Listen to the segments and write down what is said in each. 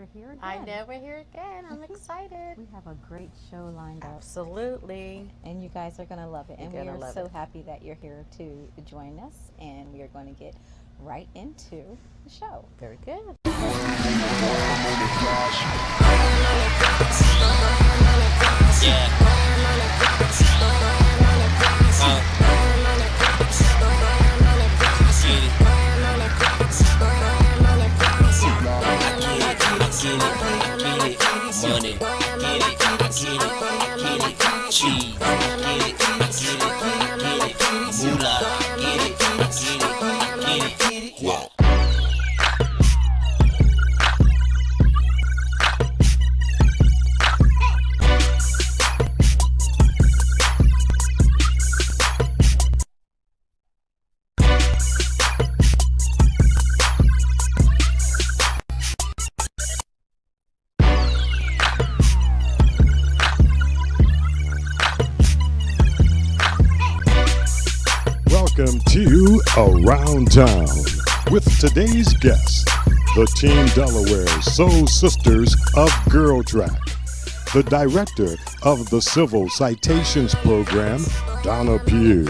We're here again. I know we're here again. I'm excited. We have a great show lined up. Absolutely. And you guys are going to love it. And we You're are gonna love so it. happy that you're here to join us. And we are going to get right into the show. Very good. Money, cheese, moolah, wow. Welcome to Around Town with today's guest, the Team Delaware Soul Sisters of Girl Track, the director of the Civil Citations Program, Donna Pugh,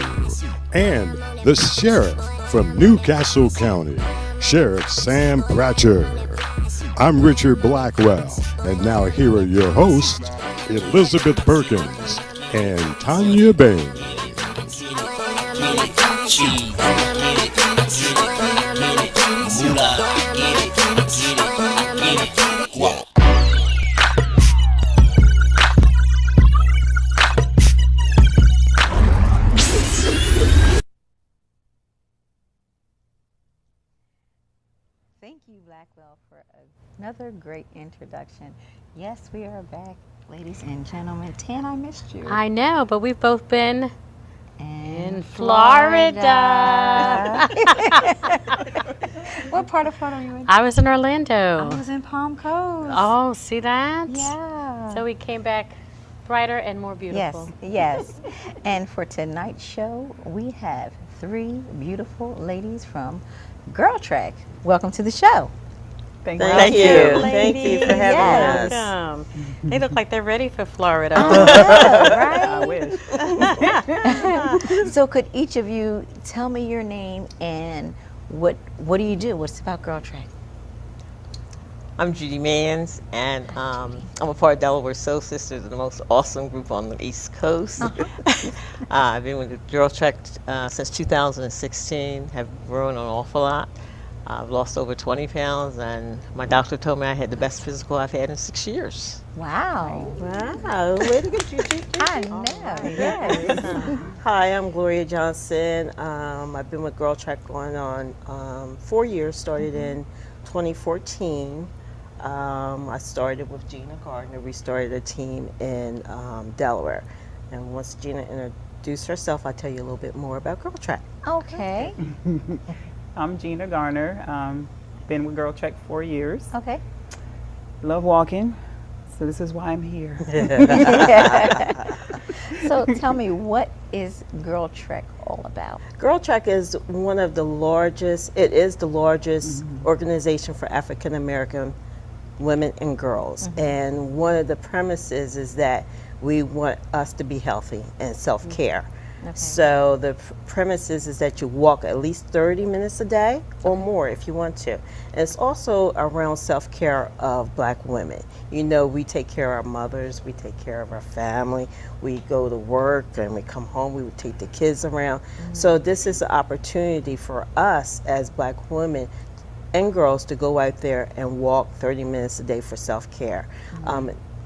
and the sheriff from Newcastle County, Sheriff Sam Pratcher. I'm Richard Blackwell, and now here are your hosts, Elizabeth Perkins and Tanya Bayne. Thank you, Blackwell, for another great introduction. Yes, we are back, ladies and gentlemen. Tan, I missed you. I know, but we've both been in Florida. What part of Florida are you in? I was in Orlando. I was in Palm Coast. Oh, see that? Yeah. So we came back brighter and more beautiful. Yes. And for tonight's show, we have three beautiful ladies from Girl Track. Welcome to the show. Thank you. Thank you for having us. Welcome. They look like they're ready for Florida. I wish. So could each of you tell me your name and what do you do? What's about Girl Track? I'm Judy Mans, and I'm a part of Delaware Soul Sisters, the most awesome group on the East Coast. I've been with the Girl Track since 2016, have grown an awful lot. I've lost over 20 pounds, and my doctor told me I had the best physical I've had in 6 years. Wow. Wow, way to get you. I know, yes. Hi, I'm Gloria Johnson. I've been with Girl Track going on 4 years, started in 2014. I started with Gina Gardner. We started a team in Delaware. And once Gina introduced herself, I'll tell you a little bit more about Girl Track. Okay. I'm Gina Garner. Been with Girl Track 4 years. Okay. Love walking, so this is why I'm here. So tell me, what is Girl Track all about? Girl Track is one of the largest, it is the largest organization for African American women and girls. And one of the premises is that we want us to be healthy and self-care. Okay. So the premise is that you walk at least 30 minutes a day or more if you want to. And it's also around self-care of Black women. You know, we take care of our mothers, we take care of our family, we go to work and we come home, we would take the kids around. So this is an opportunity for us as Black women and girls to go out there and walk 30 minutes a day for self-care.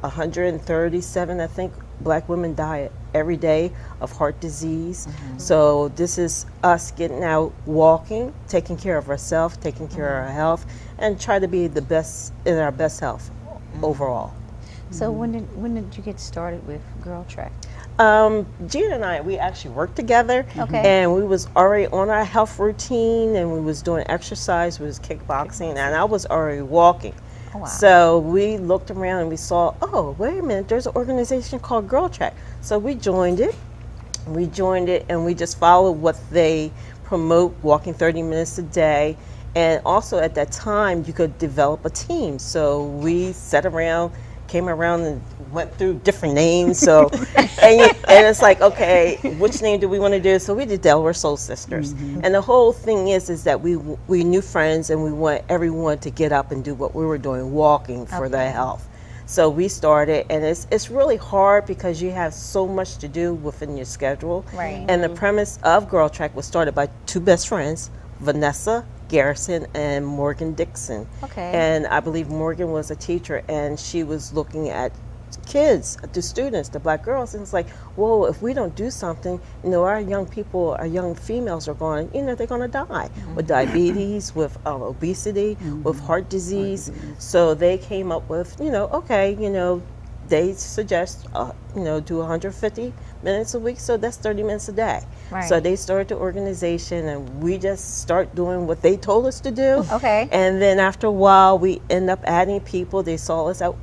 137, I think, Black women die every day of heart disease. So this is us getting out, walking, taking care of ourselves, taking care of our health, and try to be the best in our best health overall. So when did you get started with Girl Track? Gina and I, we actually worked together, Okay. and we was already on our health routine, and we was doing exercise, we was kickboxing, and I was already walking. Oh, wow. So we looked around and we saw, oh, wait a minute, there's an organization called Girl Track. So we joined it. And we just followed what they promote, walking 30 minutes a day. And also at that time, you could develop a team. So we came around and went through different names. So, and it's like, okay, which name do we want to do? So we did Delaware Soul Sisters. And the whole thing is that we knew friends, and we want everyone to get up and do what we were doing, walking for their health. So we started, and it's really hard because you have so much to do within your schedule. Right. And the premise of Girl Track was started by two best friends, Vanessa Garrison and Morgan Dixon. Okay. And I believe Morgan was a teacher, and she was looking at kids, the students, the black girls, and it's like, whoa, if we don't do something, our young people, our young females are going, they're going to die with diabetes, with obesity, with heart disease. So they came up with, they suggest, do 150 minutes a week, so that's 30 minutes a day. Right. So they started the organization, and we just start doing what they told us to do. Okay. And then after a while, we end up adding people. They saw us out.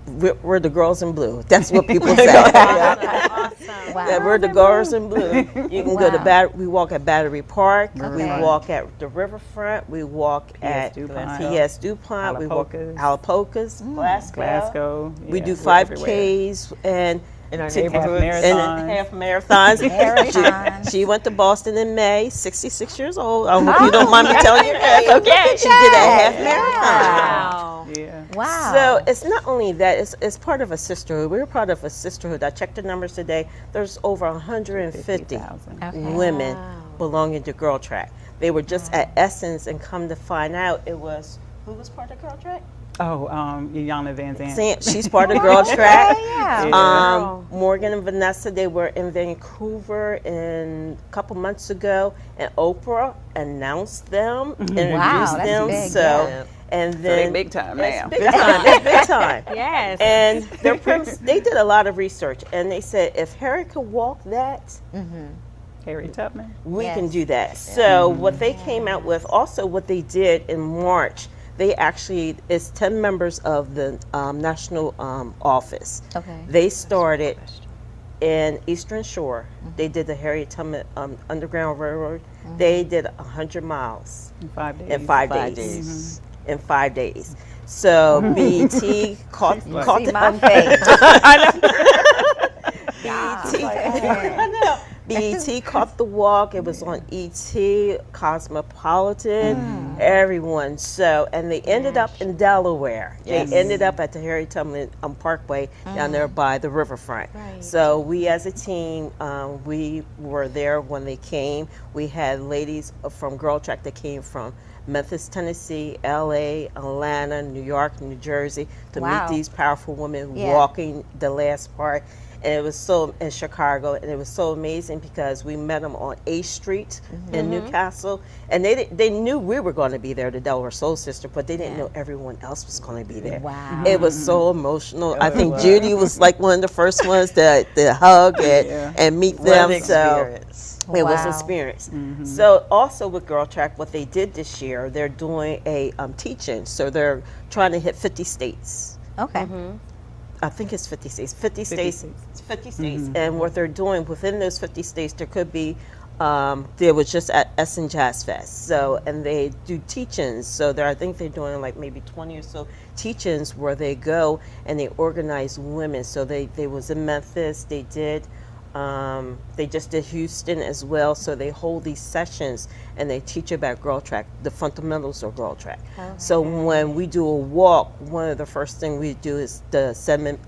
We're the girls in blue. That's what people say. Awesome. Wow. Yeah, we're the girls in blue. You can go to we walk at Battery Park. Okay. We walk at the riverfront. We walk at DuPont. PS DuPont. We walk Alapocas. Alapocas, Glasgow. We Yeah, do we're everywhere. 5Ks and In our to- neighborhoods. and half marathons. Marathons. She went to Boston in May, 66 years old. I hope you don't mind me telling your age. Okay. She did a half marathon. Wow. Yeah. Wow. So it's not only that, it's part of a sisterhood. We're part of a sisterhood. I checked the numbers today. There's over 150 50,000. Okay. women belonging to Girl Track. They were just at Essence, and come to find out it was, who was part of Girl Track? Oh, Yana Van Zandt. She's part of Girl Track. Yeah. Morgan and Vanessa, they were in Vancouver a couple months ago, and Oprah announced them, introduced Wow, that's them. big, So, yeah. and So then they big time it's now. big time. It's big time. Yes. And their premise, they did a lot of research, and they said if Harry could walk that, Harry Tubman. we Yes. can do that. So what they came out with, also what they did in March, they actually, it's 10 members of the national office. Okay. They started in Eastern Shore. They did the Harriet Tubman Underground Railroad. They did 100 miles In 5 days. in 5 days. In 5 days. So BET caught See the my face. I know. BET caught the walk. It was on ET, Cosmopolitan, everyone. So, and they ended up in Delaware. Yes. They ended up at the Harry Tubman Parkway down there by the riverfront. Right. So we as a team, we were there when they came. We had ladies from Girl Track that came from Memphis, Tennessee, LA, Atlanta, New York, New Jersey to Wow. meet these powerful women Yeah. walking the last part. And it was so in Chicago, and it was so amazing because we met them on A Street in Newcastle, and they knew we were going to be there, the Delaware Soul Sister, but they didn't know everyone else was going to be there. Wow. It was so emotional. I think Judy was like one of the first ones to hug and meet What them. an So experience. it was Wow. an experience. So also with Girl Track, what they did this year, they're doing a teaching. So they're trying to hit 50 states. Okay. I think it's 50 states. 50 states. states. 50 states. And what they're doing within those 50 states, there could be, there was just at Essen Jazz Fest. So, and they do teach-ins. So I think they're doing like maybe 20 or so teach-ins where they go and they organize women. So they was in Memphis. They just did Houston as well. So they hold these sessions and they teach about Girl Track, the fundamentals of Girl Track. So when we do a walk, one of the first things we do is the 7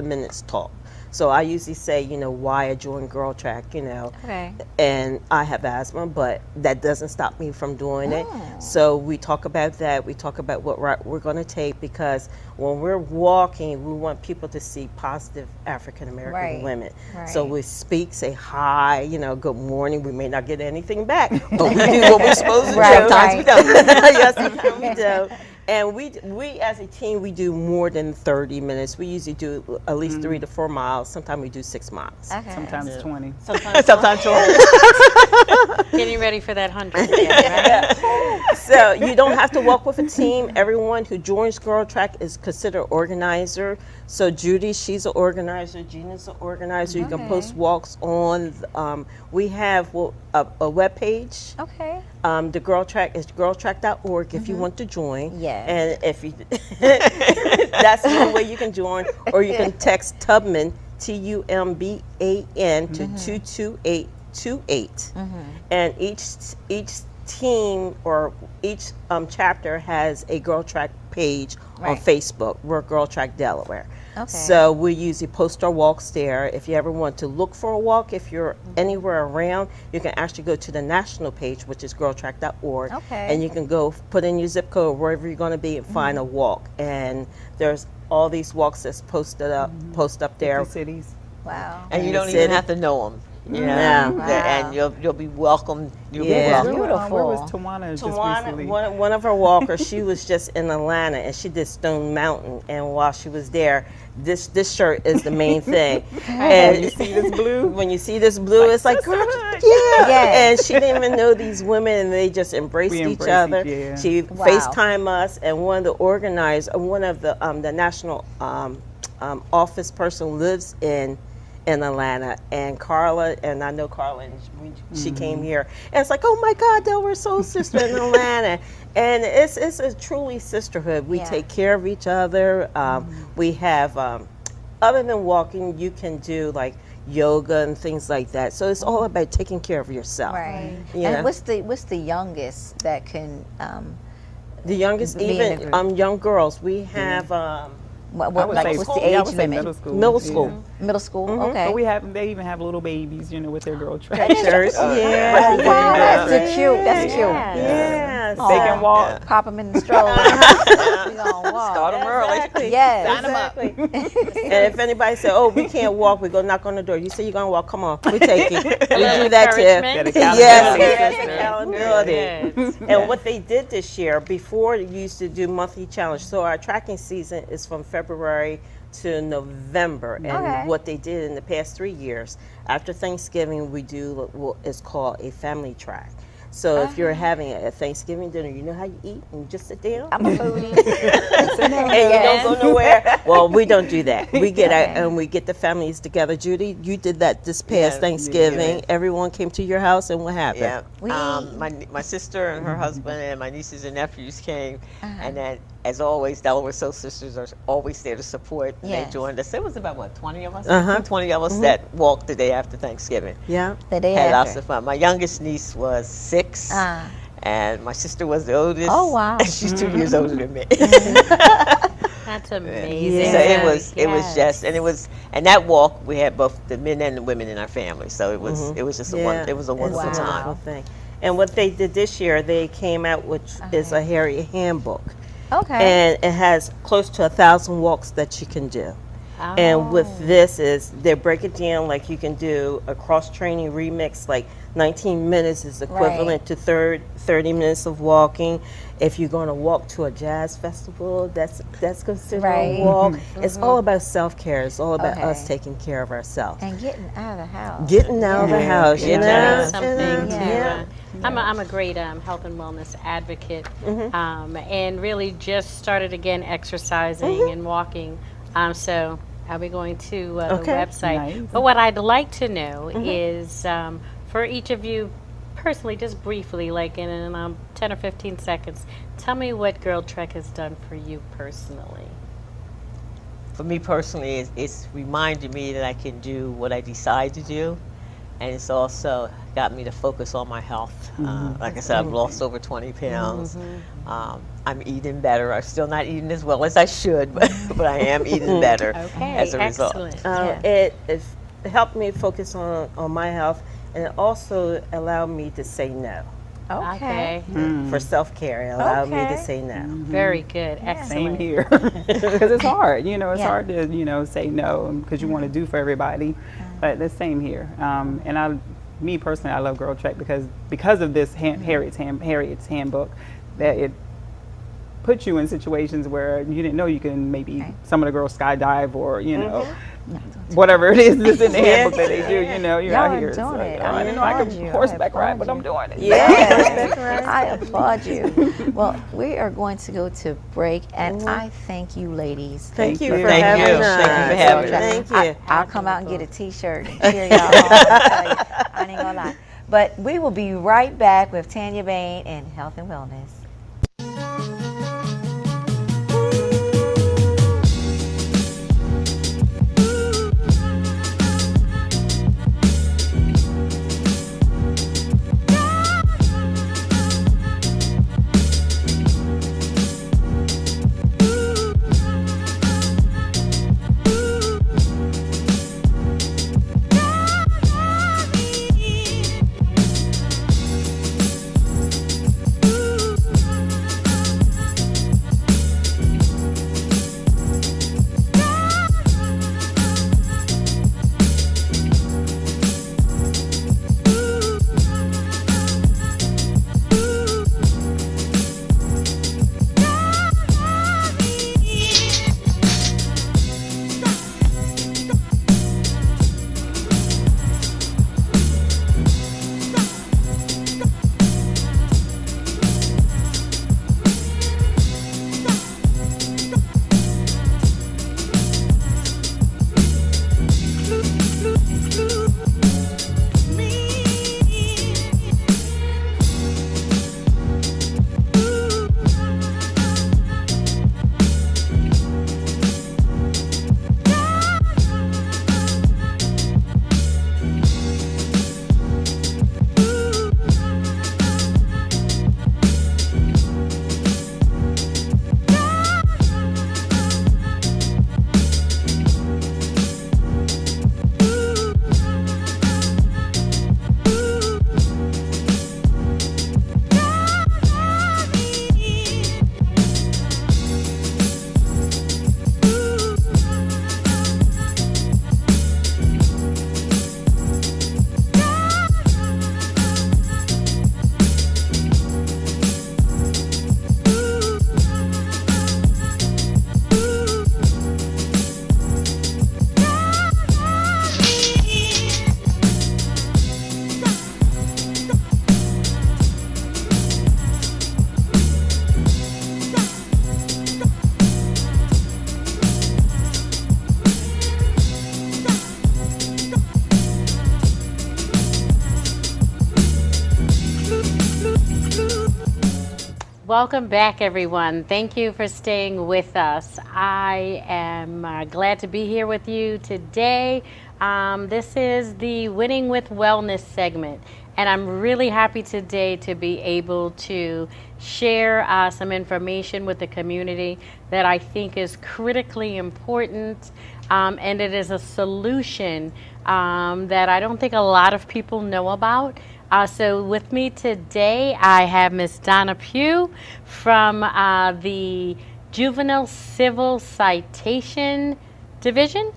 minutes talk. So I usually say, why I joined Girl Track, Okay. and I have asthma, but that doesn't stop me from doing it. So we talk about that. We talk about what route we're going to take, because when we're walking, we want people to see positive African American Right. women. Right. So we speak, say hi, good morning. We may not get anything back, but we do what we're supposed to Right, do. right. We don't. Yes, sometimes we do. And we as a team, we do more than 30 minutes. We usually do at least 3 to 4 miles. Sometimes we do 6 miles. Okay. Sometimes 20. Sometimes 20. Getting ready for that 100 again, right? So you don't have to walk with a team. Everyone who joins Girl Track is considered organizer. So Judy, she's an organizer. Gina's an organizer. You can post walks on. We have a web page. Okay. The Girl Track is girltrack.org if you want to join. Yeah. And if you, that's one way you can join, or you can text Tubman, TUMBAN, to 22828. And each team or each chapter has a Girl Track page on Facebook. We're Girl Track Delaware. Okay. So we usually post our walks there. If you ever want to look for a walk, if you're anywhere around, you can actually go to the national page, which is girltrack.org. Okay. And you can go put in your zip code wherever you're going to be and find a walk. And there's all these walks that's posted up, post up there. 50 cities. Wow. And you don't City. even have to know them. You know, No. and you'll be welcomed. You'll be Yeah. welcomed. Beautiful. Where was Tawana just recently? One of our walkers, she was just in Atlanta and she did Stone Mountain. And while she was there, this shirt is the main thing. And You see this blue? when you see this blue, it's like, girl, yeah. Yes. And she didn't even know these women, and they just embraced We each embraced other. yeah. She Wow. FaceTime us, and one of the organizers, one of the national office person lives in Atlanta, and Carla, and I know Carla, and she came here, and it's like, oh my God, Delaware Soul Sister in Atlanta, and it's a truly sisterhood. We Yeah. take care of each other. We have, other than walking, you can do like yoga and things like that. So it's all about taking care of yourself. Right. You And know? what's the youngest that can The youngest, Be in a even group. young girls, we have what I would like say what's school. the Yeah, I age would say limit? middle school. middle Yeah. school. Middle school. Okay. But they even have little babies, with their girl track. Pictures. Oh, Yeah. wow, that's cute. That's cute. Yeah. They can walk. Pop them in the stroller. We gonna walk. Start them early. Exactly. Yes. Exactly. And if anybody say, "Oh, we can't walk," we go knock on the door. You say you're gonna walk. Come on, we take you. We do that too. Encouragement. That Yes, accountability yes, system. accountability. And what they did this year, before you used to do monthly challenge. So our tracking season is from February to November. And Okay. what they did in the past 3 years, after Thanksgiving, we do what is called a family track. So if you're having a Thanksgiving dinner, you know how you eat and you just sit down I'm a foodie. and you don't go nowhere. Well, we don't do that. We get out and we get the families together. Judy, you did that this past Yeah, Thanksgiving. yeah. Everyone came to your house, and what happened? Yeah. We- My sister and her husband and my nieces and nephews came, and then, as always, Delaware Soul Sisters are always there to support. And Yes. they joined us. There was about, 20 of us? Uh-huh. 20 of us that walked the day after Thanksgiving. Yeah. The day Had lots after. of fun. My youngest niece was 6, and my sister was the oldest. Oh, wow. And she's 2 years older than me. That's amazing. Yeah. So it was Yes. just, and that walk we had both the men and the women in our family. So it was just a Yeah. it was a wonderful It's a time. wonderful thing. And what they did this year, they came out, which is a Harriet handbook. Okay. And it has close to 1,000 walks that you can do. Oh. And with this is they break it down like you can do a cross training remix, like 19 minutes is equivalent to 30 minutes of walking. If you're going to walk to a jazz festival, that's considered Right. a walk. It's all about self-care. It's all about Okay. us taking care of ourselves. And getting out of the house. Getting out of the house, you Yeah. know? Doing something to. Yeah. I'm a great health and wellness advocate, and really just started again exercising and walking. So I'll be going to the Okay. website. Nice. But what I'd like to know is for each of you personally, just briefly, like in 10 or 15 seconds, tell me what Girl Trek has done for you personally. For me personally, it's reminded me that I can do what I decide to do, and it's also got me to focus on my health. Like I said, I've lost over 20 pounds. I'm eating better. I'm still not eating as well as I should, but I am eating better Okay, as a result. excellent. It helped me focus on my health, and it also allowed me to say no. Okay. For self-care, it allowed me to Okay. say no. Very good. Same Excellent. here. Because it's hard, it's Yeah. hard to, say no because you want to do for everybody. But the same here. And me personally, I love Girl Trek because of this Harriet's handbook, that it puts you in situations where you didn't know you can maybe some of the girls skydive or, whatever it is that's in the handbook that they do, you're Y'all out are here. It's doing like, it. oh, I didn't know I applaud could you. horseback I ride, but I'm applaud doing it. Yes, I applaud you. Well, we are going to go to break, and I thank you, ladies. Thank you you. for Thank having you. us. Thank you for having us. Thank you. I'll come out and get a T-shirt and cheer y'all on. I ain't gonna lie. But we will be right back with Tanya Bayne and Health and Wellness. Welcome back, everyone. Thank you for staying with us. I am glad to be here with you today. This is the Winning with Wellness segment, and I'm really happy today to be able to share some information with the community that I think is critically important, and it is a solution that I don't think a lot of people know about. So with me today, I have Miss Donna Pugh from the Juvenile Civil Citation Division?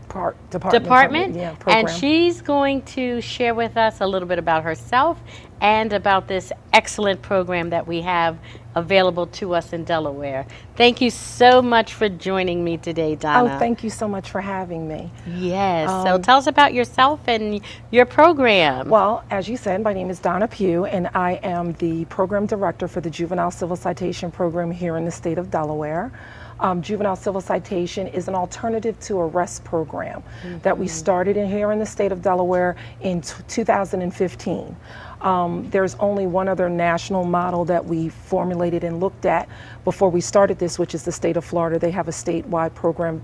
Department. Yeah, program. And she's going to share with us a little bit about herself and about this excellent program that we have available to us in Delaware. Thank you so much for joining me today, Donna. Oh, thank you so much for having me. Yes. So tell us about yourself and your program. Well, as you said, my name is Donna Pugh, and I am the program director for the Juvenile Civil Citation Program here in the state of Delaware. Juvenile Civil Citation is an alternative to arrest program that we started here in the state of Delaware in 2015. There's only one other national model that we formulated and looked at before we started this, which is the state of Florida. They have a statewide program,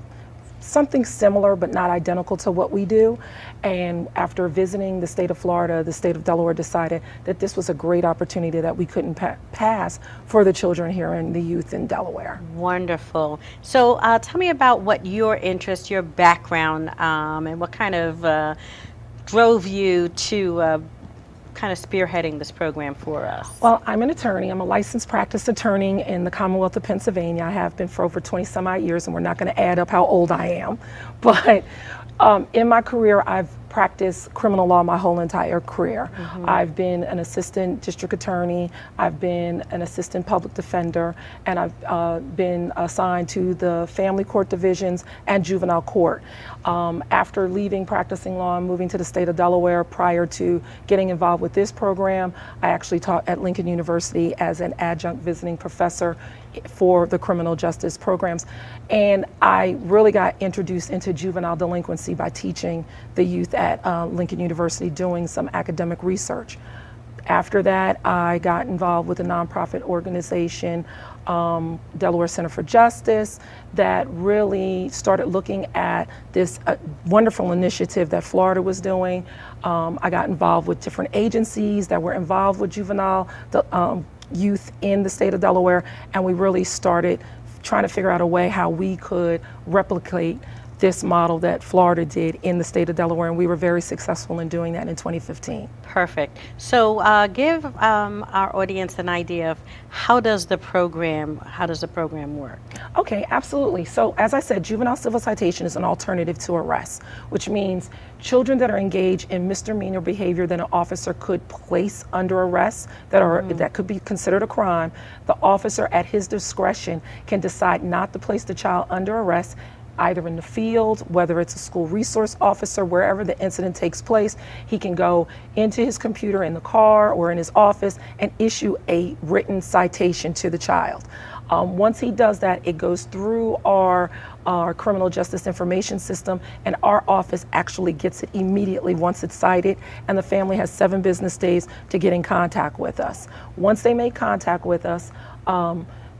something similar but not identical to what we do. And after visiting the state of Florida, the state of Delaware decided that this was a great opportunity that we couldn't pass for the children here and the youth in Delaware. Wonderful. So tell me about what your interest, your background, and what kind of drove you to kind of spearheading this program for us? Well, I'm an attorney. I'm a licensed practice attorney in the Commonwealth of Pennsylvania. I have been for over 20 some odd years, and we're not going to add up how old I am. But in my career, I've practiced criminal law my whole entire career. I've been an assistant district attorney, I've been an assistant public defender, and I've been assigned to the family court divisions and juvenile court. After leaving practicing law and moving to the state of Delaware prior to getting involved with this program, I actually taught at Lincoln University as an adjunct visiting professor for the criminal justice programs. And I really got introduced into juvenile delinquency by teaching the youth at Lincoln University, doing some academic research. After that, I got involved with a nonprofit organization, Delaware Center for Justice, that really started looking at this wonderful initiative that Florida was doing. I got involved with different agencies that were involved with juvenile youth in the state of Delaware, and we really started trying to figure out a way how we could replicate this model that Florida did in the state of Delaware, and we were very successful in doing that in 2015. Perfect. So give our audience an idea of how does the program work? Okay, absolutely. So as I said, juvenile civil citation is an alternative to arrest, which means children that are engaged in misdemeanor behavior that an officer could place under arrest that could be considered a crime. The officer at his discretion can decide not to place the child under arrest, either in the field, whether it's a school resource officer, wherever the incident takes place. He can go into his computer in the car or in his office and issue a written citation to the child. Once he does that, it goes through our criminal justice information system, and our office actually gets it immediately once it's cited, and the family has 7 business days to get in contact with us. Once they make contact with us,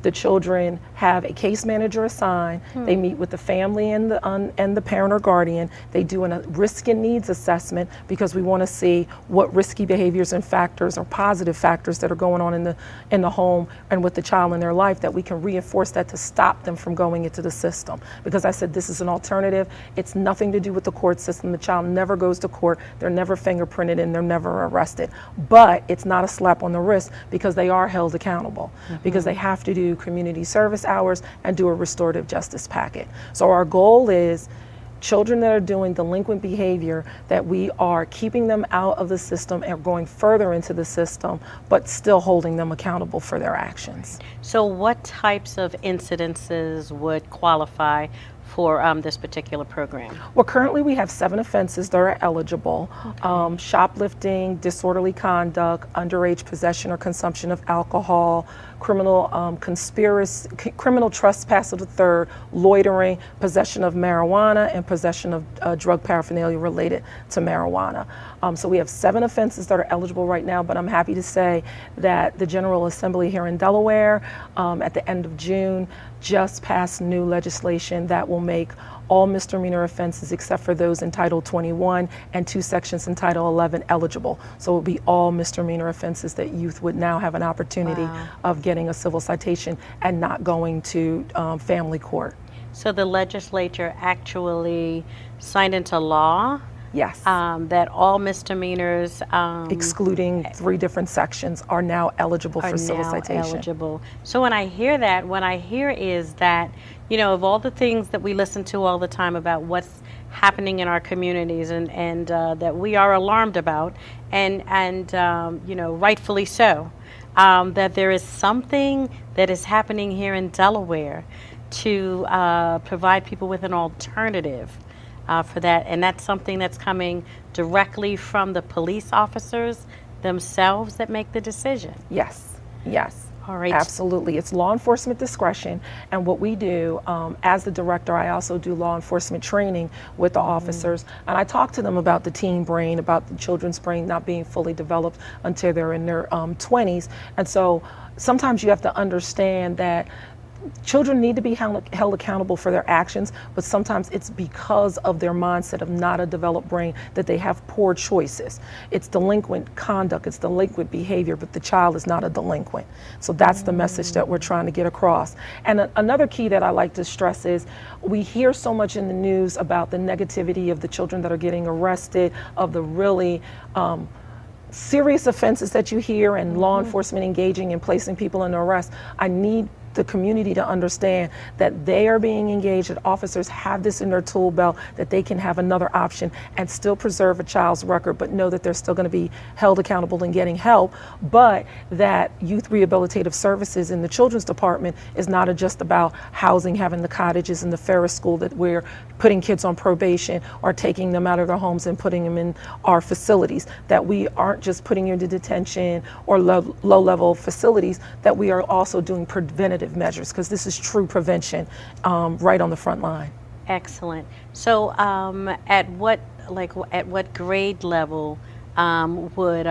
the children have a case manager assigned. They meet with the family and the parent or guardian. They do a risk and needs assessment because we want to see what risky behaviors and factors or positive factors that are going on in the home and with the child in their life, that we can reinforce that to stop them from going into the system. Because I said this is an alternative. It's nothing to do with the court system. The child never goes to court. They're never fingerprinted and they're never arrested. But it's not a slap on the wrist because they are held accountable because they have to do community service hours and do a restorative justice packet. So our goal is children that are doing delinquent behavior, that we are keeping them out of the system and going further into the system, but still holding them accountable for their actions. So what types of incidences would qualify for this particular program? Well, currently we have 7 offenses that are eligible. Shoplifting, disorderly conduct, underage possession or consumption of alcohol, criminal conspiracy, criminal trespass of the third, loitering, possession of marijuana, and possession of drug paraphernalia related to marijuana. So we have 7 offenses that are eligible right now, but I'm happy to say that the General Assembly here in Delaware at the end of June just passed new legislation that will make all misdemeanor offenses except for those in Title 21 and 2 sections in Title 11 eligible. So it will be all misdemeanor offenses that youth would now have an opportunity of getting a civil citation and not going to family court. So the legislature actually signed into law? Yes. That all misdemeanors, excluding 3 different sections, are now eligible for civil citation. Eligible. So when I hear that, what I hear is that, you know, of all the things that we listen to all the time about what's happening in our communities and that we are alarmed about, and you know, rightfully so, that there is something that is happening here in Delaware to provide people with an alternative for that, and that's something that's coming directly from the police officers themselves that make the decision. Yes, yes. All right. Absolutely. It's law enforcement discretion, and what we do, as the director, I also do law enforcement training with the officers, and I talk to them about the teen brain, about the children's brain not being fully developed until they're in their 20s, and so sometimes you have to understand that children need to be held accountable for their actions, but sometimes it's because of their mindset of not a developed brain that they have poor choices. It's delinquent conduct, it's delinquent behavior, but the child is not a delinquent. So that's the message that we're trying to get across. And another key that I like to stress is we hear so much in the news about the negativity of the children that are getting arrested, of the really serious offenses that you hear, and law enforcement engaging and placing people under arrest. I need the community to understand that they are being engaged, that officers have this in their tool belt, that they can have another option and still preserve a child's record, but know that they're still going to be held accountable and getting help, but that youth rehabilitative services in the children's department is not just about housing, having the cottages and the Ferris school, that we're putting kids on probation or taking them out of their homes and putting them in our facilities, that we aren't just putting you into detention or low-level facilities, that we are also doing preventative measures, because this is true prevention right on the front line. Excellent. So at what grade level would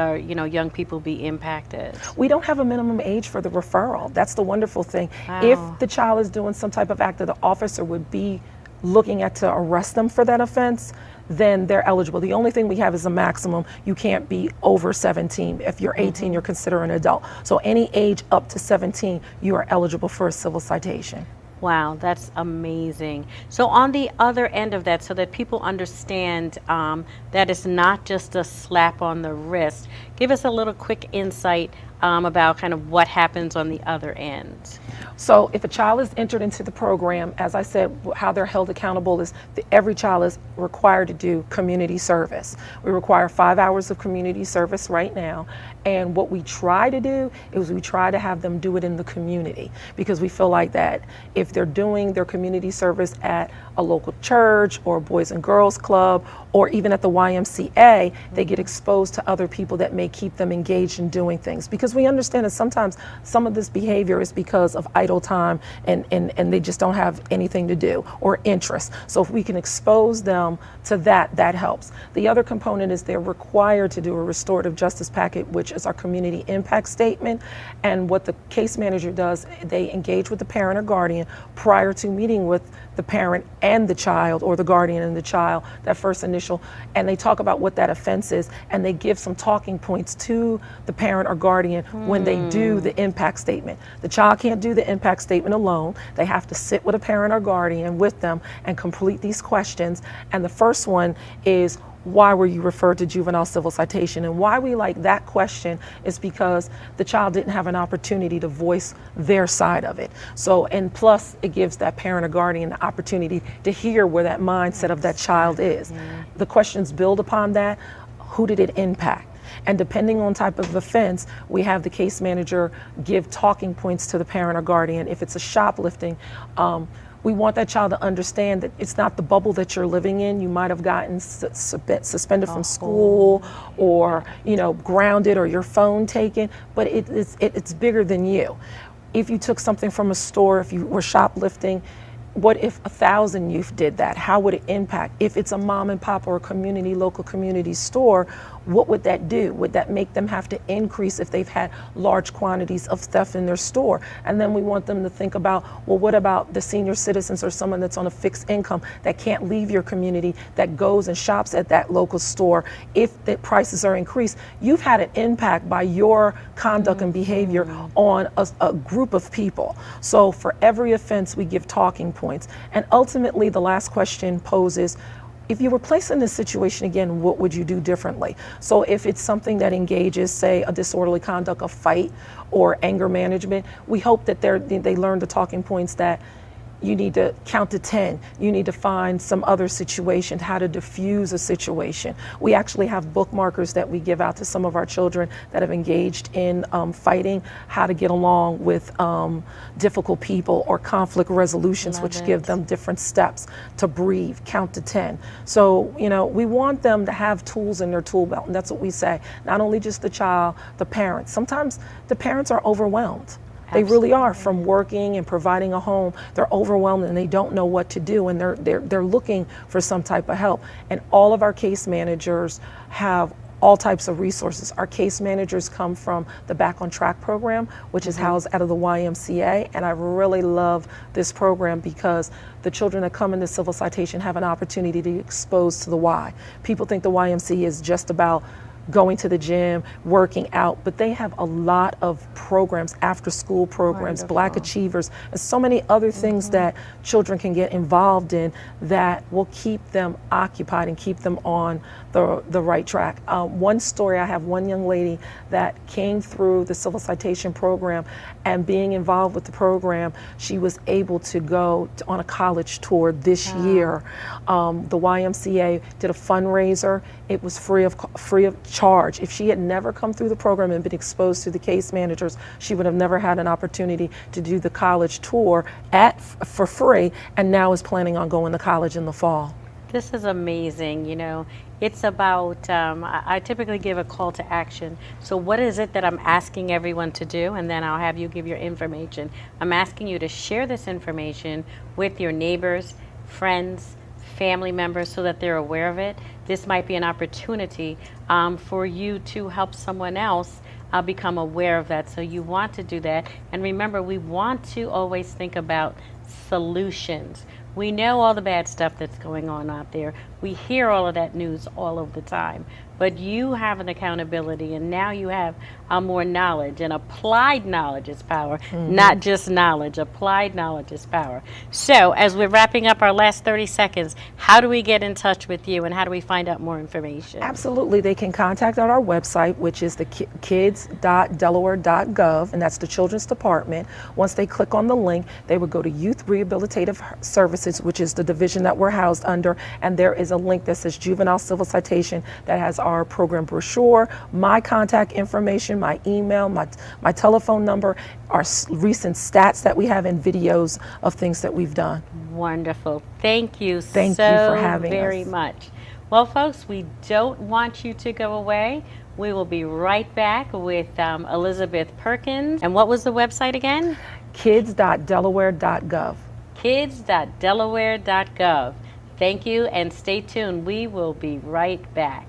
young people be impacted? We don't have a minimum age for the referral. That's the wonderful thing. Wow. If the child is doing some type of act that the officer would be looking at to arrest them for that offense, then they're eligible. The only thing we have is a maximum. You can't be over 17. If you're 18, you're considered an adult. So any age up to 17, you are eligible for a civil citation. Wow, that's amazing. So on the other end of that, so that people understand that it's not just a slap on the wrist, give us a little quick insight about kind of what happens on the other end. So if a child is entered into the program, as I said, how they're held accountable is that every child is required to do community service. We require 5 hours of community service right now. And what we try to do is we try to have them do it in the community, because we feel like that if they're doing their community service at a local church or Boys and Girls Club or even at the YMCA, they get exposed to other people that may keep them engaged in doing things. Because we understand that sometimes some of this behavior is because of idle time and they just don't have anything to do or interest. So if we can expose them to that, that helps. The other component is they're required to do a restorative justice packet, which is our community impact statement. And what the case manager does, they engage with the parent or guardian prior to meeting with the parent and the child, or the guardian and the child, that first initial, and they talk about what that offense is, and they give some talking points to the parent or guardian when they do the impact statement. The child can't do the impact statement alone. They have to sit with a parent or guardian with them and complete these questions. And the first one is, why were you referred to juvenile civil citation? And why we like that question is because the child didn't have an opportunity to voice their side of it. So, and plus it gives that parent or guardian the opportunity to hear where that mindset of that child is. The questions build upon that. Who did it impact? And depending on type of offense, we have the case manager give talking points to the parent or guardian. If it's a shoplifting, we want that child to understand that it's not the bubble that you're living in. You might have gotten suspended from school, or grounded, or your phone taken, but it's bigger than you. If you took something from a store, if you were shoplifting, what if 1,000 youth did that? How would it impact? If it's a mom and pop or a local community store, what would that do? Would that make them have to increase if they've had large quantities of theft in their store? And then we want them to think about, well, what about the senior citizens or someone that's on a fixed income that can't leave your community, that goes and shops at that local store? If the prices are increased, you've had an impact by your conduct and behavior on a group of people. So for every offense, we give talking points. And ultimately, the last question poses, if you were placed in this situation again, what would you do differently? So if it's something that engages, say, a disorderly conduct, a fight, or anger management, we hope that they learn the talking points that you need to count to 10. You need to find some other situation, how to diffuse a situation. We actually have bookmarkers that we give out to some of our children that have engaged in fighting, how to get along with difficult people, or conflict resolutions, which give them different steps to breathe, count to 10. So, we want them to have tools in their tool belt, and that's what we say. Not only just the child, the parents. Sometimes the parents are overwhelmed. They really are, from working and providing a home. They're overwhelmed and they don't know what to do, and they're looking for some type of help. And all of our case managers have all types of resources. Our case managers come from the Back on Track program, which is housed out of the YMCA, and I really love this program because the children that come into civil citation have an opportunity to be exposed to the why. People think the YMCA is just about going to the gym, working out, but they have a lot of programs, after school programs, Black Achievers, and so many other things that children can get involved in that will keep them occupied and keep them on the right track. One story, I have one young lady that came through the civil citation program, and being involved with the program, she was able to go on a college tour this year. The YMCA did a fundraiser. It was free of charge. If she had never come through the program and been exposed to the case managers, she would have never had an opportunity to do the college tour for free, and now is planning on going to college in the fall. This is amazing. It's about, I typically give a call to action. So what is it that I'm asking everyone to do? And then I'll have you give your information. I'm asking you to share this information with your neighbors, friends, family members so that they're aware of it. This might be an opportunity for you to help someone else become aware of that. So you want to do that. And remember, we want to always think about solutions. We know all the bad stuff that's going on out there. We hear all of that news all of the time. But you have an accountability, and now you have more knowledge, and applied knowledge is power, not just knowledge. Applied knowledge is power. So as we're wrapping up our last 30 seconds, how do we get in touch with you, and how do we find out more information? Absolutely. They can contact our website, which is the kids.delaware.gov, and that's the Children's Department. Once they click on the link, they would go to Youth Rehabilitative Services, which is the division that we're housed under, and there is a link that says Juvenile Civil Citation that has our program brochure, my contact information, my email, my telephone number, our recent stats that we have, and videos of things that we've done. Wonderful. Thank you Thank you for having very us. much. Well, folks, we don't want you to go away. We will be right back with Elizabeth Perkins. And what was the website again? Kids.delaware.gov. Kids.delaware.gov. Thank you, and stay tuned. We will be right back.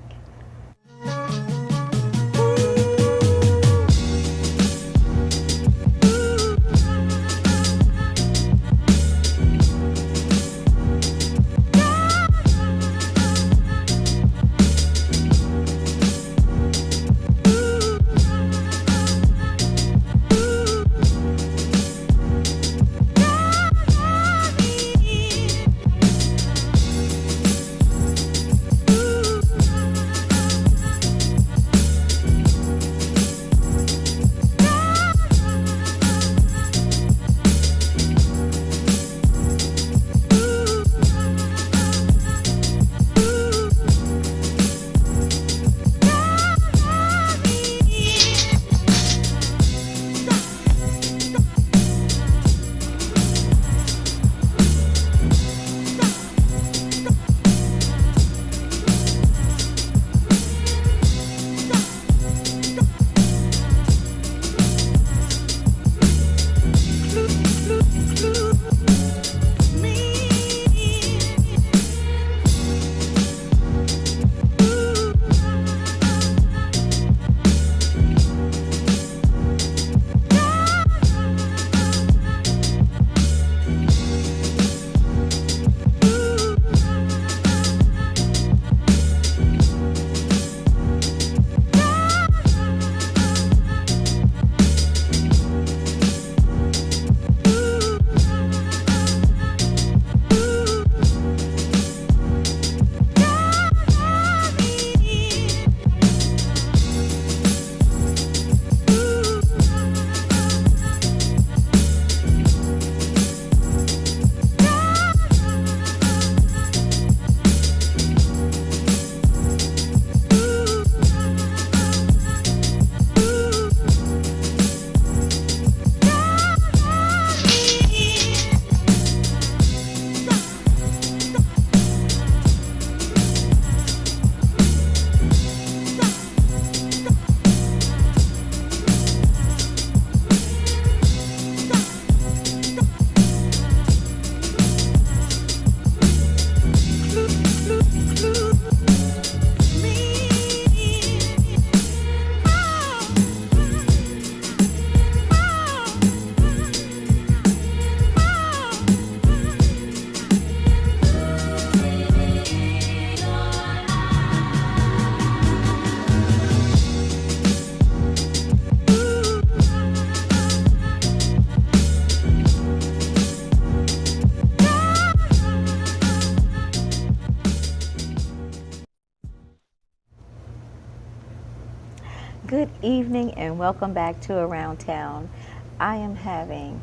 Good evening and welcome back to Around Town. I am having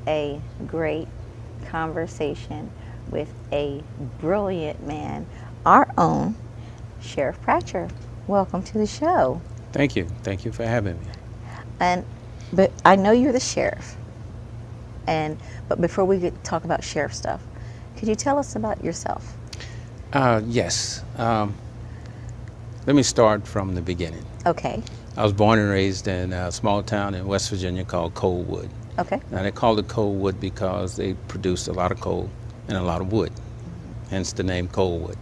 a great conversation with a brilliant man, our own Sheriff Pratcher. Welcome to the show. Thank you. Thank you for having me. But I know you're the sheriff. But before we talk about sheriff stuff, could you tell us about yourself? Yes. Let me start from the beginning. Okay. I was born and raised in a small town in West Virginia called Coalwood. Okay. Now they called it Coalwood because they produced a lot of coal and a lot of wood. hence the name Coldwood.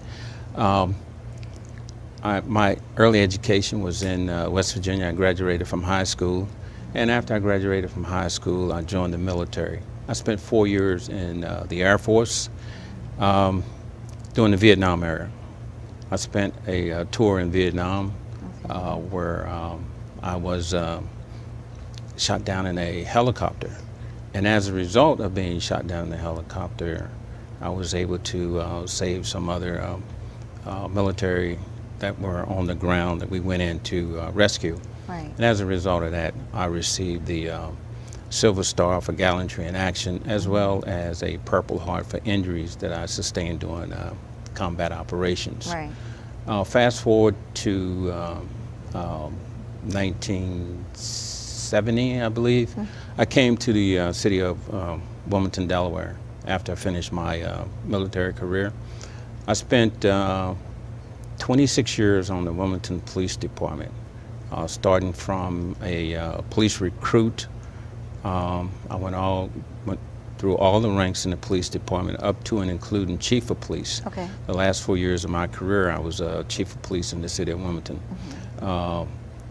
My early education was in West Virginia. I graduated from high school, and after I graduated from high school, I joined the military. I spent 4 years in the Air Force during the Vietnam era. I spent a tour in Vietnam where I was shot down in a helicopter. And as a result of being shot down in the helicopter, I was able to save some other military that were on the ground that we went in to rescue. Right. And as a result of that, I received the Silver Star for gallantry in action, as well as a Purple Heart for injuries that I sustained during combat operations. Right. Fast forward to 1970, I believe. I came to the city of Wilmington, Delaware, after I finished my military career. I spent 26 years on the Wilmington Police Department, starting from a police recruit. I went through all the ranks in the police department up to and including chief of police. Okay. The last 4 years of my career, I was chief of police in the city of Wilmington.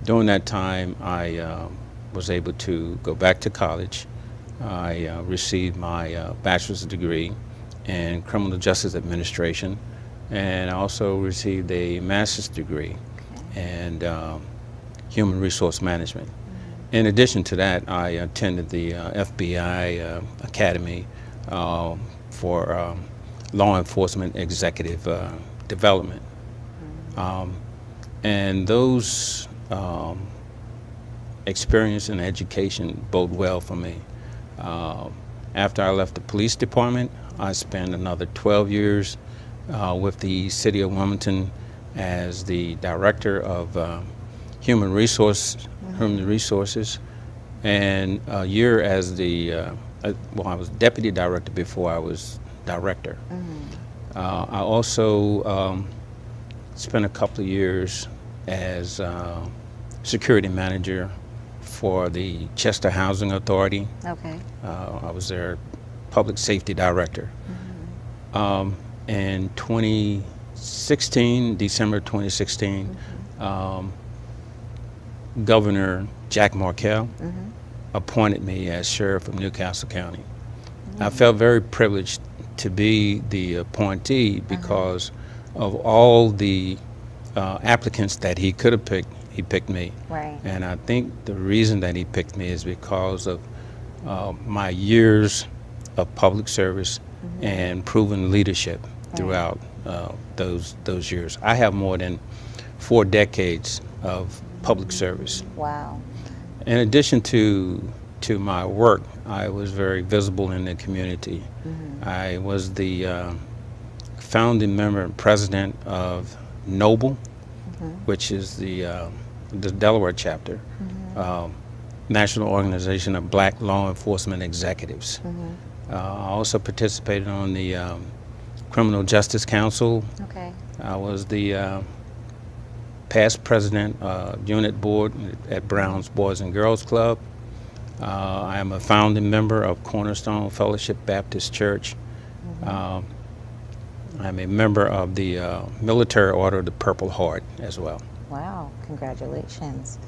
During that time, I was able to go back to college. I received my bachelor's degree in criminal justice administration, and I also received a master's degree in human resource management. In addition to that, I attended the FBI Academy for law enforcement executive development. And those experience and education bode well for me. After I left the police department, I spent another 12 years with the city of Wilmington as the director of human resources, and a year as the, well, I was deputy director before I was director. I also spent a couple of years as security manager for the Chester Housing Authority. Okay. I was their public safety director. In 2016, December 2016, Governor Jack Markell appointed me as sheriff of Newcastle County. I felt very privileged to be the appointee because of all the applicants that he could have picked. He picked me. Right. And I think the reason that he picked me is because of my years of public service and proven leadership throughout those years. I have more than 4 decades of public service. Wow. In addition to my work, I was very visible in the community. I was the founding member and president of Noble, which is the Delaware chapter, National Organization of Black Law Enforcement Executives. I also participated on the Criminal Justice Council. Okay. I was the past president unit board at Brown's Boys and Girls Club. I am a founding member of Cornerstone Fellowship Baptist Church. I'm a member of the Military Order of the Purple Heart as well. Wow, congratulations.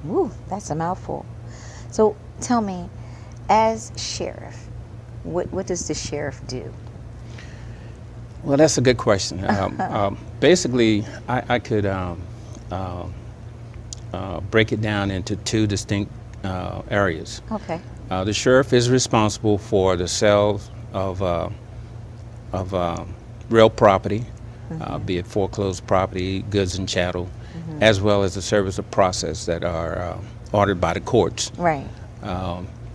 Woo, that's a mouthful. So tell me, as sheriff, what does the sheriff do? Well, that's a good question. Basically, I could break it down into 2 distinct areas. Okay. The sheriff is responsible for the sales of real property, be it foreclosed property, goods and chattel, as well as the service of process that are ordered by the courts. Right.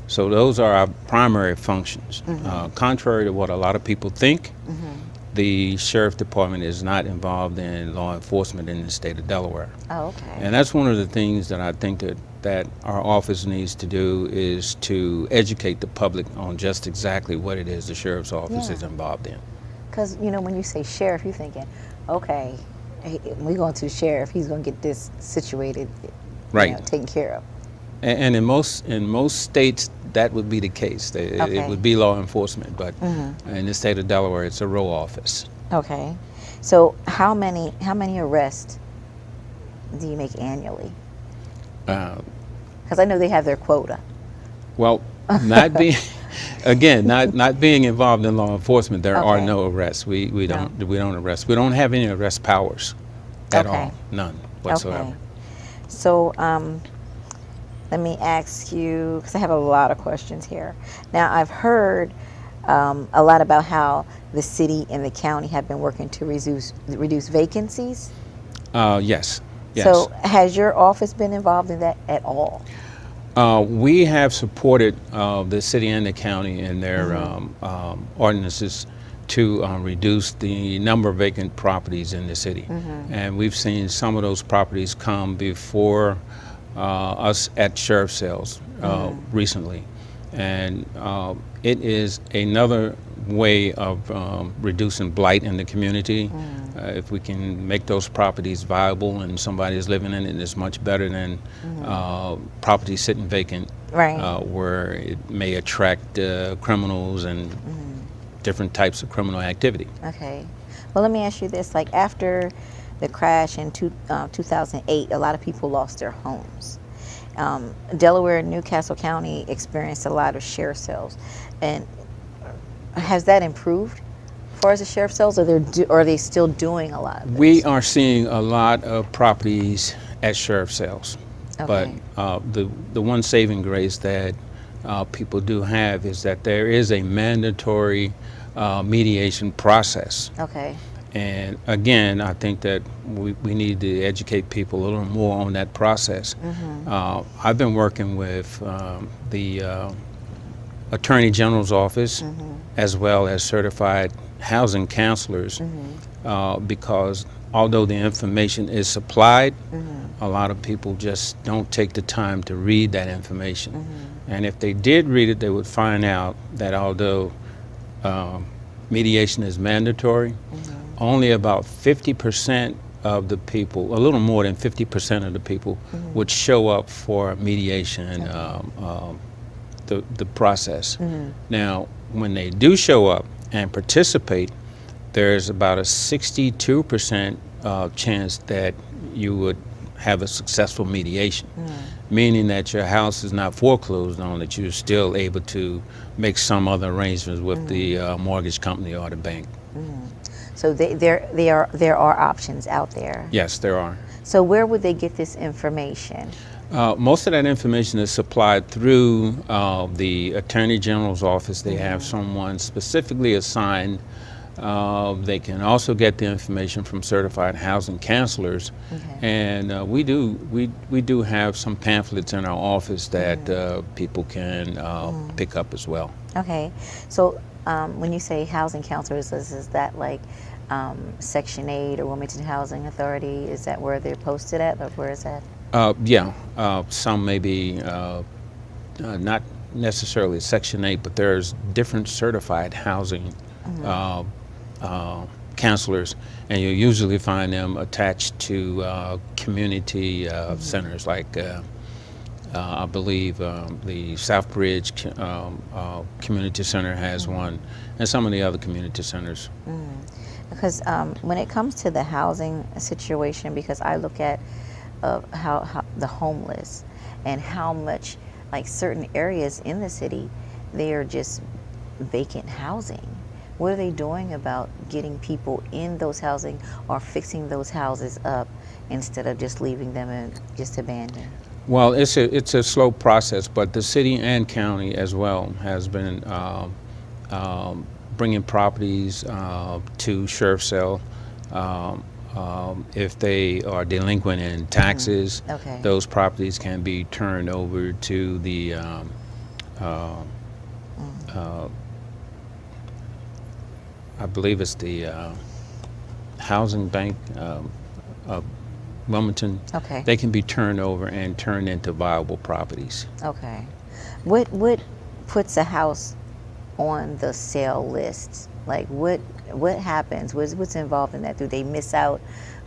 So those are our primary functions. Contrary to what a lot of people think, the sheriff department is not involved in law enforcement in the state of Delaware. Oh, okay. And that's one of the things that I think that our office needs to do, is to educate the public on just exactly what it is the sheriff's office is involved in. Because, you know, when you say sheriff, you're thinking, okay, we're going to the sheriff, he's going to get this situated, Right. you know, taken care of. And in most states, that would be the case. It would be law enforcement, but in the state of Delaware, it's a row office. Okay. So how many arrests do you make annually? Because I know they have their quota. Well, not being again, not being involved in law enforcement, there are Okay. no arrests. We don't arrest. We don't have any arrest powers at Okay. all. None whatsoever. Okay. So let me ask you, because I have a lot of questions here. Now, I've heard a lot about how the city and the county have been working to reduce vacancies. Yes. Yes. So has your office been involved in that at all? We have supported the city and the county in their ordinances to reduce the number of vacant properties in the city. And we've seen some of those properties come before us at sheriff's sales recently. And it is another way of reducing blight in the community. If we can make those properties viable and somebody is living in it, it's much better than property sitting vacant, Right. where it may attract criminals and different types of criminal activity. Okay. Well, let me ask you this. Like after the crash in 2008, a lot of people lost their homes. Delaware and Newcastle County experienced a lot of sheriff sales. And has that improved as far as the sheriff sales, or are they still doing a lot of this? We are seeing a lot of properties at sheriff sales. Okay. But the one saving grace that people do have is that there is a mandatory mediation process. Okay. And again, I think that we need to educate people a little more on that process. I've been working with the Attorney General's office as well as certified housing counselors because although the information is supplied, a lot of people just don't take the time to read that information. And if they did read it, they would find out that although mediation is mandatory, only about 50% of the people, a little more than 50% of the people would show up for mediation, the process. Now, when they do show up and participate, there's about a 62% chance that you would have a successful mediation, meaning that your house is not foreclosed on, that you're still able to make some other arrangements with the mortgage company or the bank. So there are options out there. Yes, there are. So where would they get this information? Most of that information is supplied through the Attorney General's office. They have someone specifically assigned. They can also get the information from certified housing counselors, and we do have some pamphlets in our office that people can pick up as well. Okay, so when you say housing counselors, is that like Section 8 or Wilmington Housing Authority? Is that where they're posted at, or where is that? Yeah, some may be not necessarily Section 8, but there's different certified housing counselors, and you usually find them attached to community centers like I believe the Southbridge Community Center has one, and some of the other community centers. Because when it comes to the housing situation, because I look at how the homeless and how much, like certain areas in the city, they are just vacant housing. What are they doing about getting people in those housing or fixing those houses up instead of just leaving them and just abandoned? Well, it's a slow process, but the city and county as well has been bringing properties to sheriff's sale. If they are delinquent in taxes, those properties can be turned over to the I believe it's the housing bank of Wilmington. Okay. They can be turned over and turned into viable properties. Okay. What puts a house on the sale list? Like what happens? What's involved in that? Do they miss out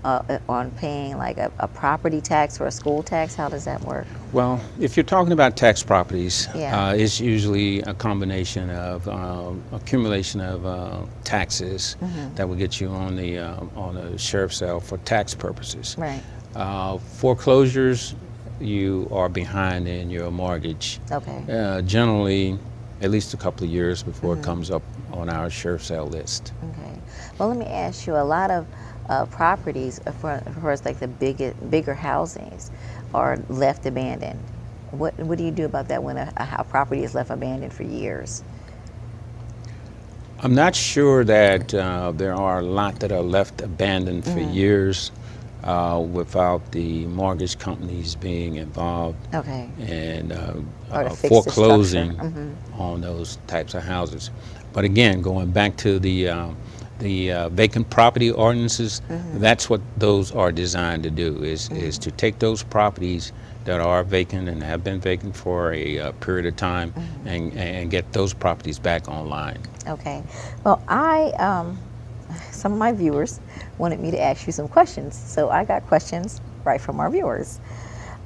on paying like a property tax or a school tax? How does that work? Well, if you're talking about tax properties, Yeah. it's usually a combination of accumulation of taxes that will get you on the sheriff's sale for tax purposes. Right. Foreclosures, you are behind in your mortgage. Okay. Generally, at least a couple of years before it comes up on our sheriff's sale list. Okay. Well, let me ask you. A lot of properties, for like the bigger housings, are left abandoned. What do you do about that when a property is left abandoned for years? I'm not sure that there are a lot that are left abandoned for years without the mortgage companies being involved Okay. and Or to fix the foreclosing structure. on those types of houses. But again, going back to the vacant property ordinances, that's what those are designed to do, is to take those properties that are vacant and have been vacant for a period of time and get those properties back online. Okay. Well, some of my viewers wanted me to ask you some questions, so I got questions right from our viewers.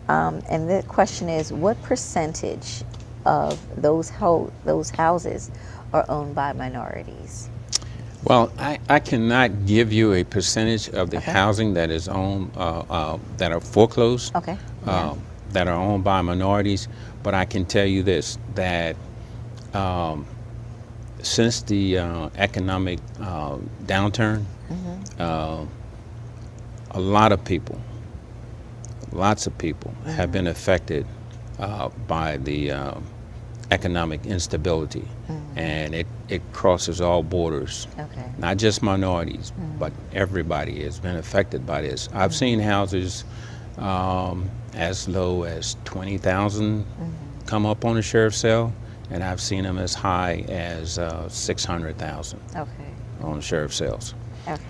And the question is, what percentage of those houses are owned by minorities? Well, I cannot give you a percentage of the housing that is owned, that are foreclosed, Okay. that are owned by minorities, but I can tell you this, that since the economic downturn, a lot of people, lots of people have been affected by the economic instability, and it crosses all borders. Okay. Not just minorities, but everybody has been affected by this. I've seen houses as low as 20,000 come up on a sheriff's sale, and I've seen them as high as 600,000 Okay. on sheriff's sales. Okay.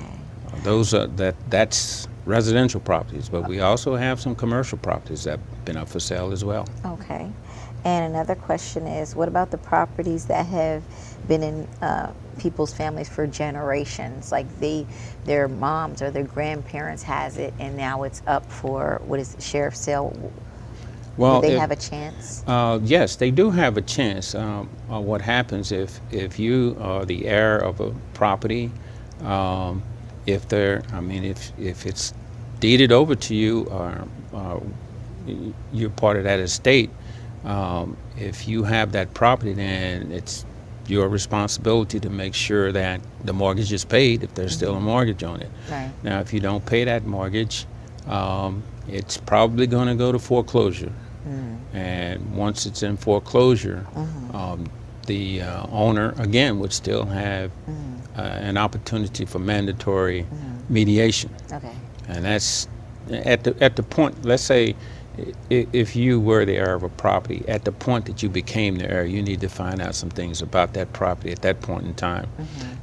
Those are that's residential properties, but we also have some commercial properties that have been up for sale as well. Okay. And another question is, what about the properties that have been in people's families for generations? Like their moms or their grandparents has it, and now it's up for, what is it, sheriff's sale? Well, Do they have a chance? Yes, they do have a chance. What happens if you are the heir of a property, if it's deeded over to you, or you're part of that estate, if you have that property, then it's your responsibility to make sure that the mortgage is paid if there's still a mortgage on it. Right. Now, if you don't pay that mortgage, it's probably going to go to foreclosure. And once it's in foreclosure, the owner, again, would still have an opportunity for mandatory mediation. Okay. And that's at the point, let's say, if you were the heir of a property, at the point that you became the heir, you need to find out some things about that property at that point in time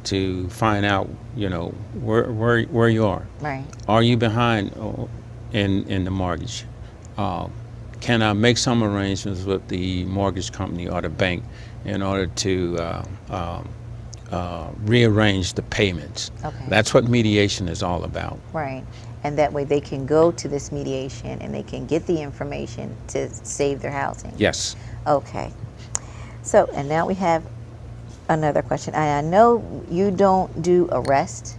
to find out, where you are. Right. Are you behind in the mortgage? Can I make some arrangements with the mortgage company or the bank in order to rearrange the payments? Okay. That's what mediation is all about. Right. And that way they can go to this mediation and they can get the information to save their housing. Yes. Okay. So, and now we have another question. I know you don't do arrest.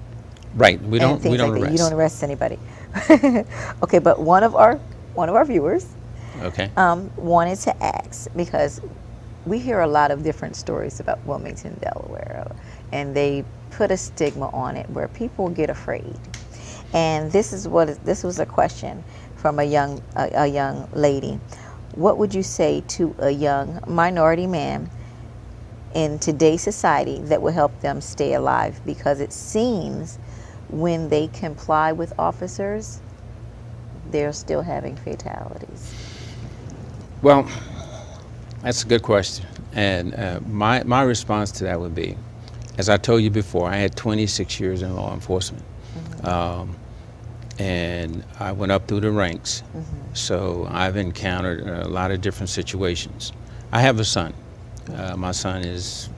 Right. We don't like arrest. That. You don't arrest anybody. Okay, but one of our viewers Okay. wanted to ask, because we hear a lot of different stories about Wilmington, Delaware, and they put a stigma on it where people get afraid. And this was a question from a young lady. What would you say to a young minority man in today's society that will help them stay alive? Because it seems when they comply with officers, they're still having fatalities. Well, that's a good question. And my response to that would be, as I told you before, I had 26 years in law enforcement. And I went up through the ranks. So I've encountered a lot of different situations. I have a son. My son is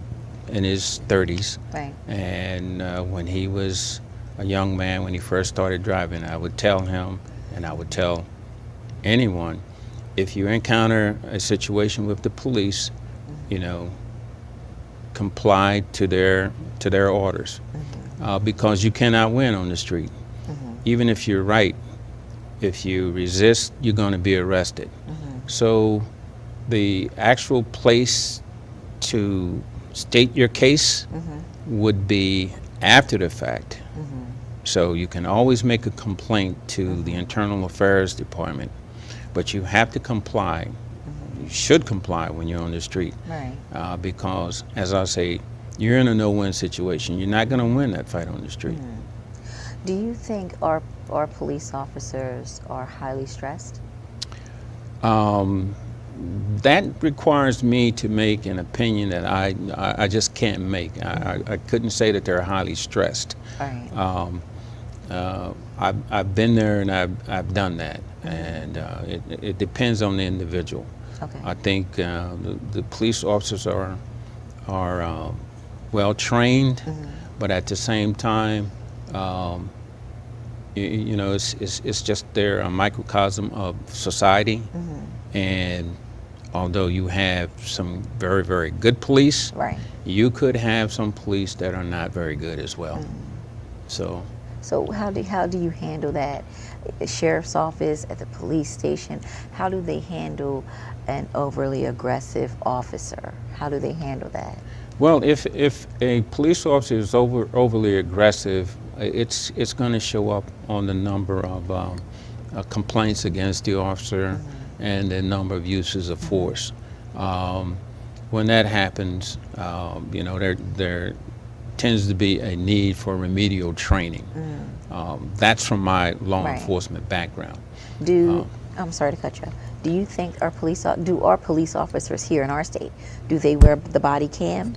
in his 30s. Right. And when he was a young man, when he first started driving, I would tell him, and I would tell anyone, if you encounter a situation with the police, you know, comply to their orders, because you cannot win on the street. Even if you're right, if you resist, you're going to be arrested. So the actual place to state your case would be after the fact. So you can always make a complaint to the Internal Affairs Department, but you have to comply. You should comply when you're on the street, Right. because, as I say, you're in a no-win situation. You're not going to win that fight on the street. Do you think our police officers are highly stressed? That requires me to make an opinion that I just can't make. I couldn't say that they're highly stressed. Right. I've been there and I've done that, and it depends on the individual. Okay. I think the police officers are well trained, but at the same time, you know, it's just they're a microcosm of society, and although you have some very, very good police, Right. you could have some police that are not very good as well. So how do you handle that? The sheriff's office, at the police station, how do they handle an overly aggressive officer? How do they handle that? well, if a police officer is overly aggressive, it's going to show up on the number of complaints against the officer and the number of uses of force. When that happens, you know, there tends to be a need for remedial training. That's from my law Right. enforcement background. I'm sorry to cut you off. Do you think our police officers here in our state, do they wear the body cam?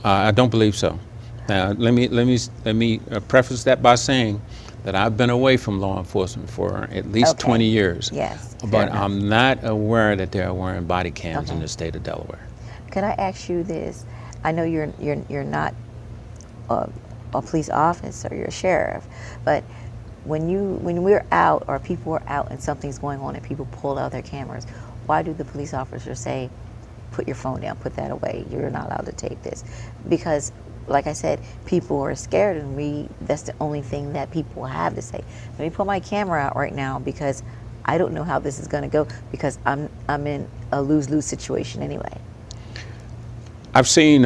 I don't believe so. Let me preface that by saying that I've been away from law enforcement for at least 20 years. Yes. But I'm not aware that they're wearing body cams in the state of Delaware. Could I ask you this? I know you're not a police officer, you're a sheriff, but when we're out or people are out and something's going on and people pull out their cameras, why do the police officers say, put your phone down, put that away, you're not allowed to tape this? Because, like I said, people are scared, and that's the only thing that people have to say. Let me put my camera out right now because I don't know how this is going to go, because I'm in a lose-lose situation anyway. I've seen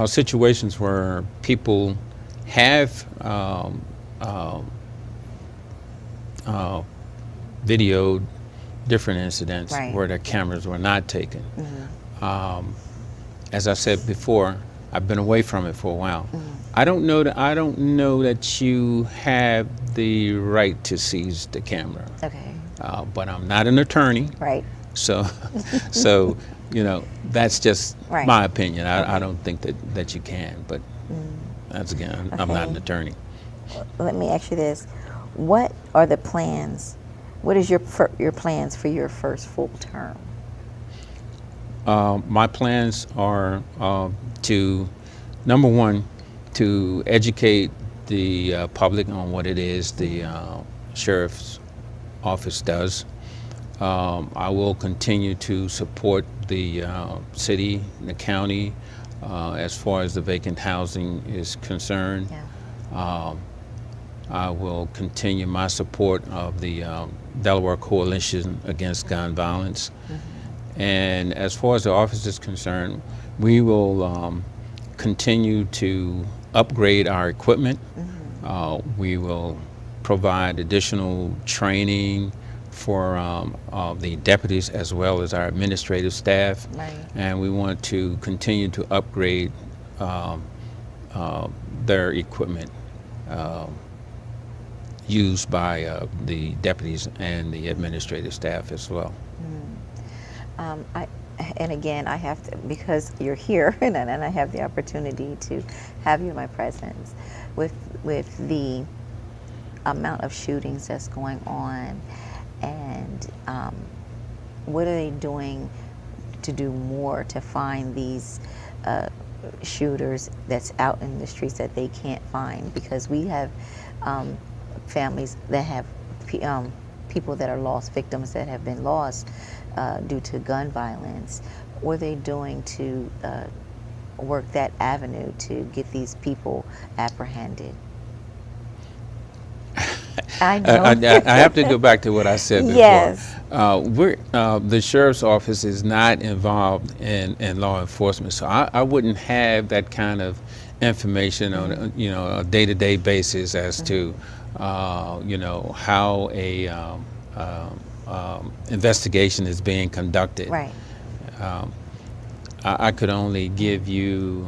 situations where people have videoed different incidents where their cameras were not taken. As I said before, I've been away from it for a while. I don't know that you have the right to seize the camera. Okay. But I'm not an attorney. Right. So you know, that's just my opinion. I don't think that you can, but that's again, I'm not an attorney. Let me ask you this: what are the plans? What is your plans for your first full term? My plans are to, number one, to educate the public on what it is the sheriff's office does. I will continue to support the city and the county as far as the vacant housing is concerned. I will continue my support of the Delaware Coalition Against Gun Violence. And as far as the office is concerned, we will continue to upgrade our equipment. We will provide additional training for the deputies as well as our administrative staff. And we want to continue to upgrade their equipment used by the deputies and the administrative staff as well. And again, I have to, because you're here and I have the opportunity to have you in my presence, with the amount of shootings that's going on, and what are they doing to do more to find these shooters that's out in the streets that they can't find, because we have families that have people that are lost, victims that have been lost due to gun violence. What are they doing to work that avenue to get these people apprehended? I know. I have to go back to what I said before. Yes. The sheriff's office is not involved in law enforcement, so I wouldn't have that kind of information on a day-to-day basis as to how a investigation is being conducted. Right. I could only give you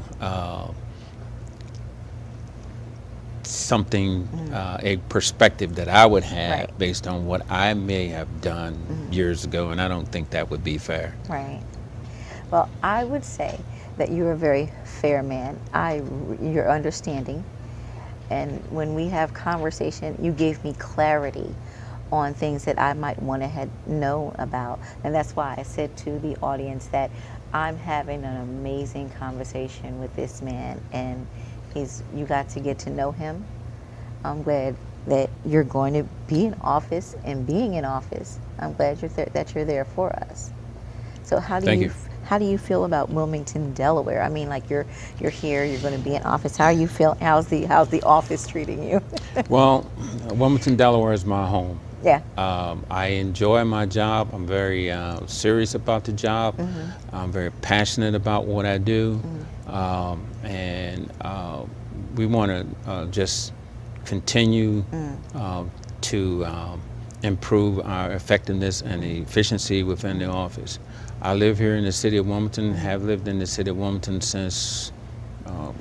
something, a perspective that I would have based on what I may have done years ago, and I don't think that would be fair. Right. Well, I would say that you're a very fair man. You're understanding, and when we have conversation, you gave me clarity on things that I might want to have known about, and that's why I said to the audience that I'm having an amazing conversation with this man, and you got to get to know him. I'm glad that you're going to be in office, and being in office, I'm glad that you're there for us. So how do you feel about Wilmington, Delaware? I mean, like you're here, you're going to be in office. How are you feeling? How's the office treating you? Well, Wilmington, Delaware is my home. Yeah. I enjoy my job. I'm very serious about the job. I'm very passionate about what I do. And we want to just continue to improve our effectiveness and efficiency within the office. I live here in the city of Wilmington, have lived in the city of Wilmington since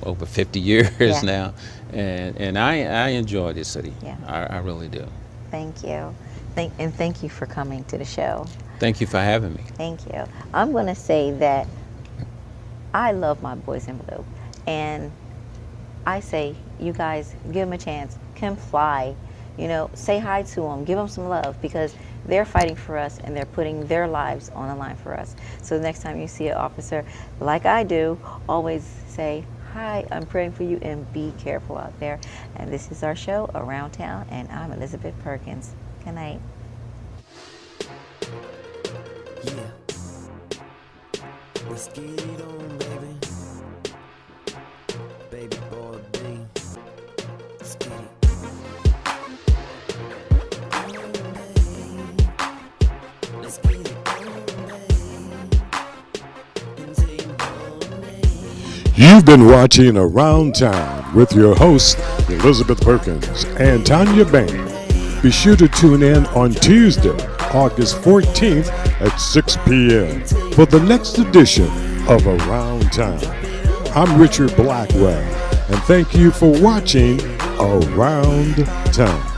over 50 years now, and I enjoy this city. Yeah. I really do. Thank you. Thank you for coming to the show. Thank you for having me. Thank you. I'm going to say that I love my boys in blue, and I say, you guys, give them a chance. Come fly. Say hi to them. Give them some love, because they're fighting for us, and they're putting their lives on the line for us. So the next time you see an officer, like I do, always say, hi, I'm praying for you, and be careful out there. And this is our show, Around Town, and I'm Elizabeth Perkins. Good night. Yeah. Let's get it on, baby. Baby boy B. Let's get it. Let's get it on, baby. You've been watching Around Town with your hosts, Elizabeth Perkins and Tanya Bayne. Be sure to tune in on Tuesday, August 14th at 6 p.m. for the next edition of Around Town. I'm Richard Blackwell, and thank you for watching Around Town.